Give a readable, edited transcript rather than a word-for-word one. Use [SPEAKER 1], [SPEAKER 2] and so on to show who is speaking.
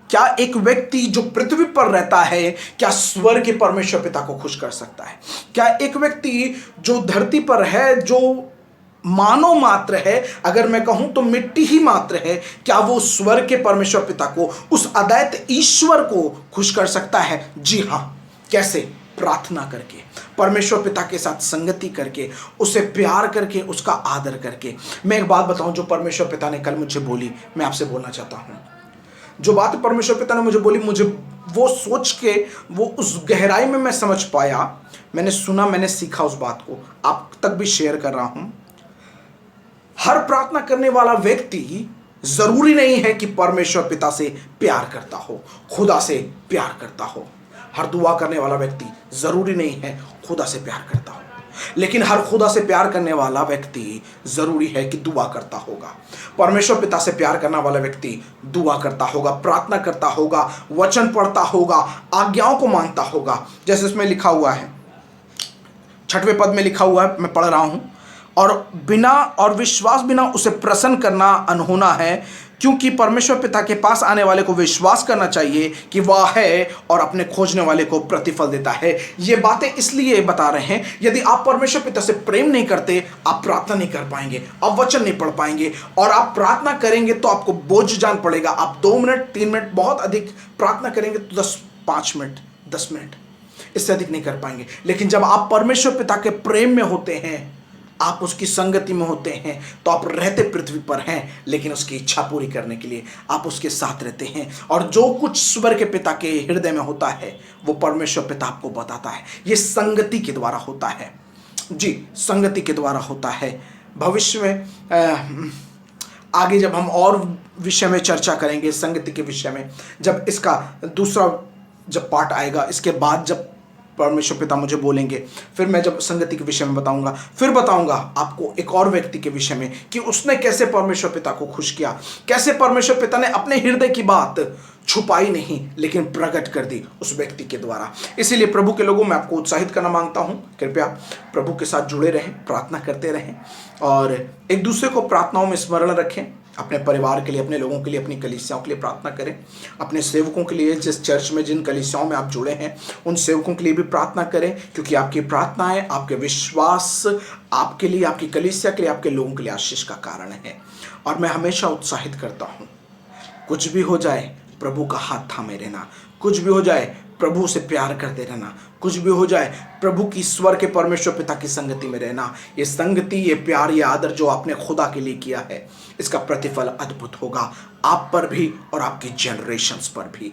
[SPEAKER 1] क्या एक व्यक्ति जो पृथ्वी पर रहता है, क्या स्वर्ग के परमेश्वर पिता को खुश कर सकता है? क्या एक व्यक्ति जो धरती पर है, जो मानव मात्र है, अगर मैं कहूं तो मिट्टी ही मात्र है, क्या वो स्वर्ग के परमेश्वर पिता को, उस अद्वैत ईश्वर को खुश कर सकता है? जी हां। कैसे? प्रार्थना करके, परमेश्वर पिता के साथ संगति करके, उसे प्यार करके, उसका आदर करके। मैं एक बात बताऊं जो परमेश्वर पिता ने कल मुझे बोली, मैं आपसे बोलना चाहता हूं। जो बात परमेश्वर पिता ने मुझे बोली, मुझे वो सोच के, वो उस गहराई में मैं समझ पाया, मैंने सुना, मैंने सीखा, उस बात को आप तक भी शेयर कर रहा हूं। हर प्रार्थना करने वाला व्यक्ति जरूरी नहीं है कि परमेश्वर पिता से प्यार करता हो, खुदा से प्यार करता हो। हर दुआ करने वाला व्यक्ति जरूरी नहीं है खुदा से प्यार करता हो, लेकिन हर खुदा से प्यार करने वाला व्यक्ति जरूरी है कि दुआ करता होगा। परमेश्वर पिता से प्यार करने वाला व्यक्ति दुआ करता होगा, प्रार्थना करता होगा, वचन पढ़ता होगा, आज्ञाओं को मानता होगा। जैसे इसमें लिखा हुआ है, 6वें पद में लिखा हुआ है, मैं पढ़ रहा हूं, और विश्वास बिना उसे प्रसन्न करना अनहोना है, क्योंकि परमेश्वर पिता के पास आने वाले को विश्वास करना चाहिए कि वह है और अपने खोजने वाले को प्रतिफल देता है। ये बातें इसलिए बता रहे हैं, यदि आप परमेश्वर पिता से प्रेम नहीं करते, आप प्रार्थना नहीं कर पाएंगे, आप वचन नहीं पढ़ पाएंगे, और आप प्रार्थना करेंगे तो आपको बोझ जान पड़ेगा। आप 2 मिनट 3 मिनट, बहुत अधिक प्रार्थना करेंगे तो 5 मिनट 10 मिनट, इससे अधिक नहीं कर पाएंगे। लेकिन जब आप परमेश्वर पिता के प्रेम में होते हैं, आप उसकी संगति में होते हैं, तो आप रहते पृथ्वी पर हैं, लेकिन उसकी इच्छा पूरी करने के लिए आप उसके साथ रहते हैं। और जो कुछ स्वर्ग के पिता के हृदय में होता है, वो परमेश्वर पिता आपको बताता है। ये संगति के द्वारा होता है। जी, संगति के द्वारा होता है। भविष्य में आगे जब हम और विषय में चर्चा करेंगे, संगति के विषय में, जब इसका दूसरा जब पार्ट आएगा, इसके बाद जब परमेश्वर पिता मुझे बोलेंगे, फिर मैं जब संगति के विषय में बताऊंगा, फिर बताऊंगा आपको एक और व्यक्ति के विषय में कि उसने कैसे परमेश्वर पिता को खुश किया, कैसे परमेश्वर पिता ने अपने हृदय की बात छुपाई नहीं, लेकिन प्रकट कर दी उस व्यक्ति के द्वारा। इसीलिए प्रभु के लोगों, मैं आपको उत्साहित करना मांगता हूं, कृपया प्रभु के साथ जुड़े रहें, प्रार्थना करते रहें, और एक दूसरे को प्रार्थनाओं में स्मरण रखें। अपने परिवार के लिए, अपने लोगों के लिए, अपनी कलीसियाओं के लिए प्रार्थना करें। अपने सेवकों के लिए, जिस चर्च में, जिन कलीसियाओं में आप जुड़े हैं, उन सेवकों के लिए भी प्रार्थना करें, क्योंकि आपकी प्रार्थनाएं, आपके विश्वास आपके लिए, आपकी कलीसिया के लिए, आपके लोगों के लिए आशीष का कारण है। और मैं हमेशा उत्साहित करता हूं, कुछ भी हो जाए प्रभु का हाथ थामे रहना, कुछ भी हो जाए प्रभु से प्यार करते रहना, कुछ भी हो जाए प्रभु की, ईश्वर के परमेश्वर पिता की संगति में रहना। ये संगति, ये प्यार, ये आदर जो आपने खुदा के लिए किया है, इसका प्रतिफल अद्भुत होगा आप पर भी और आपके जनरेशन्स पर भी।